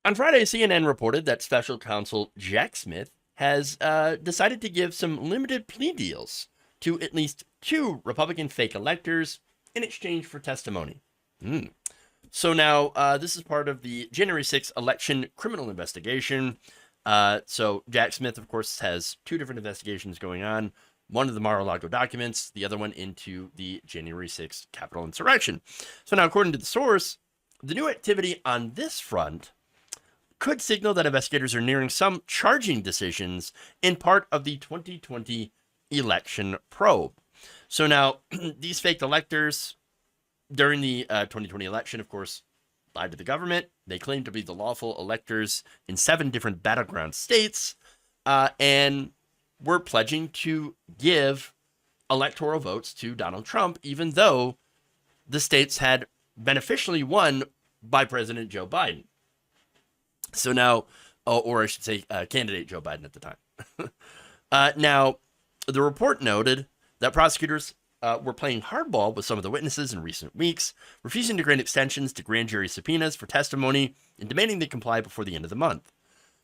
On Friday, CNN reported that special counsel Jack Smith has decided to give some limited plea deals to at least two Republican fake electors in exchange for testimony. So now this is part of the January 6th election criminal investigation. So Jack Smith, of course, has two different investigations going on. One of the Mar-a-Lago documents, the other one into the January 6th Capitol insurrection. So now, according to the source, the new activity on this front could signal that investigators are nearing some charging decisions in part of the 2020 election probe. So now, these fake electors during the 2020 election, of course, lied to the government. They claimed to be the lawful electors in 7 different battleground states, and were pledging to give electoral votes to Donald Trump, even though the states had been officially won by President Joe Biden. So now, or I should say, candidate Joe Biden at the time. Now, the report noted that prosecutors were playing hardball with some of the witnesses in recent weeks, refusing to grant extensions to grand jury subpoenas for testimony and demanding they comply before the end of the month.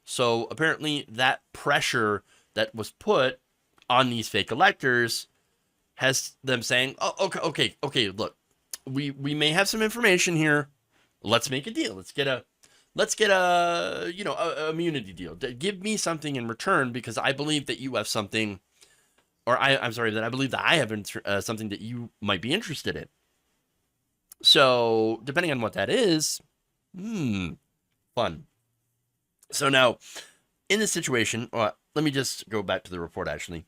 So apparently that pressure that was put on these fake electors has them saying, oh, okay, look, we may have some information here. Let's make a deal. Let's get a immunity deal. Give me something in return because I believe that you have something, or I'm sorry, that I believe that I have something that you might be interested in. So depending on what that is, fun. So now, in this situation, let me just go back to the report actually.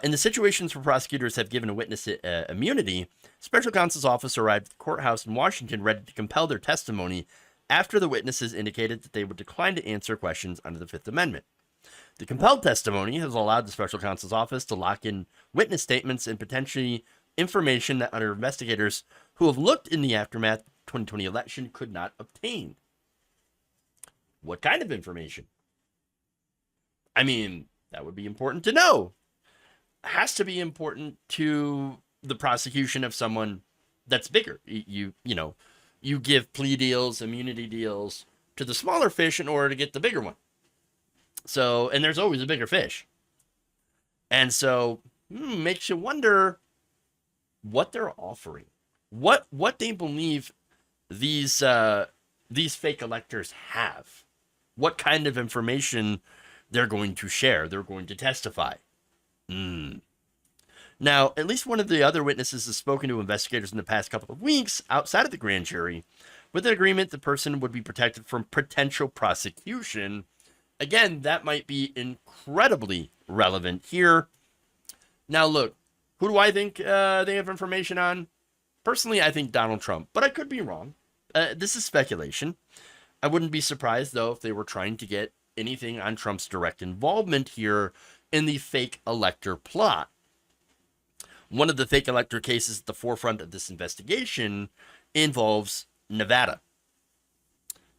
In the situations where prosecutors have given a witness immunity, special counsel's office arrived at the courthouse in Washington ready to compel their testimony after the witnesses indicated that they would decline to answer questions under the Fifth Amendment. The compelled testimony has allowed the special counsel's office to lock in witness statements and potentially information that other investigators who have looked in the aftermath of the 2020 election could not obtain. What kind of information? I mean, that would be important to know. It has to be important to the prosecution of someone that's bigger. You give plea deals, immunity deals to the smaller fish in order to get the bigger one. So, and there's always a bigger fish. And so, makes you wonder what they're offering, what they believe these fake electors have, what kind of information they're going to share, they're going to testify. Now, at least one of the other witnesses has spoken to investigators in the past couple of weeks outside of the grand jury with an agreement the person would be protected from potential prosecution. Again, that might be incredibly relevant here. Now, look, who do I think they have information on? Personally, I think Donald Trump, but I could be wrong. This is speculation. I wouldn't be surprised, though, if they were trying to get anything on Trump's direct involvement here in the fake elector plot. One of the fake elector cases at the forefront of this investigation involves Nevada.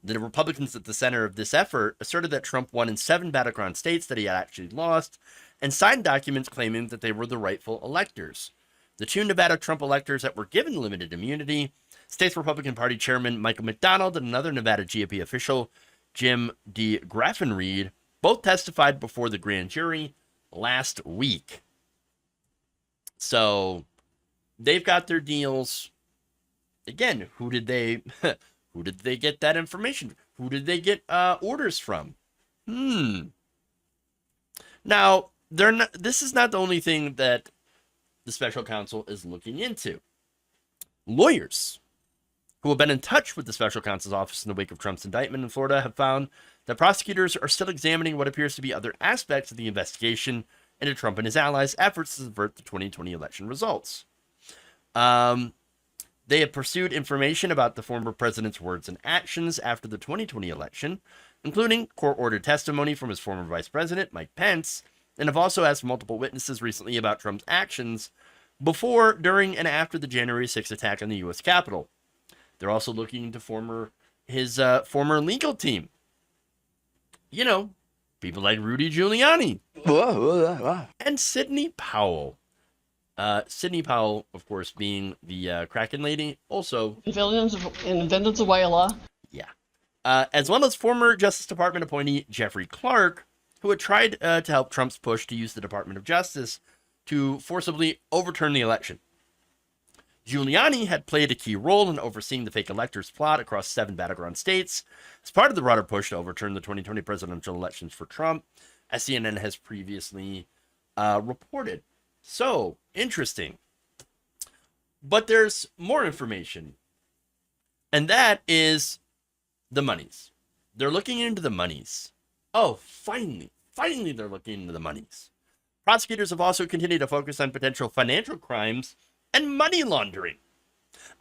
The Republicans at the center of this effort asserted that Trump won in 7 battleground states that he had actually lost and signed documents claiming that they were the rightful electors. The 2 Nevada Trump electors that were given limited immunity, State's Republican Party Chairman Michael McDonald and another Nevada GOP official, Jim D. Graffenreid, both testified before the grand jury last week. So they've got their deals. Again, who did they get that information? Who did they get orders from? Now, this is not the only thing that the special counsel is looking into. Lawyers who have been in touch with the special counsel's office in the wake of Trump's indictment in Florida have found that prosecutors are still examining what appears to be other aspects of the investigation into Trump and his allies' efforts to subvert the 2020 election results. They have pursued information about the former president's words and actions after the 2020 election, including court-ordered testimony from his former vice president, Mike Pence, and have also asked multiple witnesses recently about Trump's actions before, during, and after the January 6th attack on the U.S. Capitol. They're also looking into his former legal team. You know, people like Rudy Giuliani. And Sidney Powell. Sidney Powell, of course, being the Kraken lady, also in Venezuela. Yeah. as well as former Justice Department appointee Jeffrey Clark, who had tried to help Trump's push to use the Department of Justice to forcibly overturn the election. Giuliani had played a key role in overseeing the fake electors plot across 7 battleground states as part of the broader push to overturn the 2020 presidential elections for Trump, as CNN has previously reported. So, interesting. But there's more information, and that is the monies. They're looking into the monies. Oh, finally they're looking into the monies. Prosecutors have also continued to focus on potential financial crimes and money laundering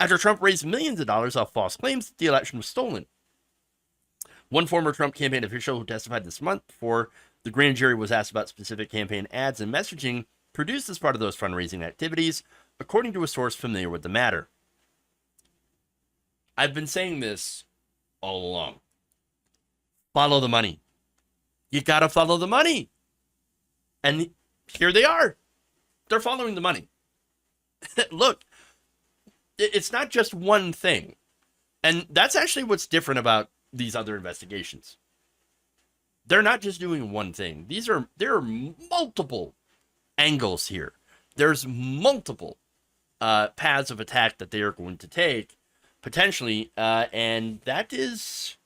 after Trump raised millions of dollars off false claims that the election was stolen. One former Trump campaign official who testified this month before the grand jury was asked about specific campaign ads and messaging produced as part of those fundraising activities, according to a source familiar with the matter. I've been saying this all along. Follow the money. You gotta follow the money. And here they are. They're following the money. Look, it's not just one thing. And that's actually what's different about these other investigations. They're not just doing one thing. There are multiple angles here. There's multiple paths of attack that they are going to take, potentially. And that is,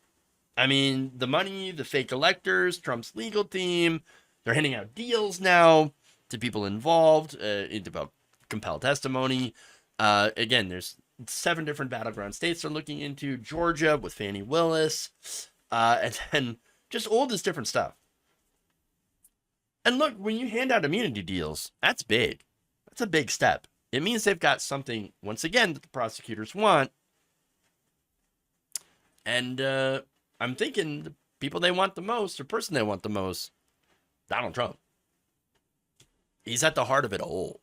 I mean, the money, the fake electors, Trump's legal team. They're handing out deals now to people involved about compelled testimony. Again, there's 7 different battleground states they're looking into. Georgia with Fani Willis. And then just all this different stuff. And look, when you hand out immunity deals, that's big. That's a big step. It means they've got something, once again, that the prosecutors want. And I'm thinking the people they want the most, or person they want the most, Donald Trump. He's at the heart of it all.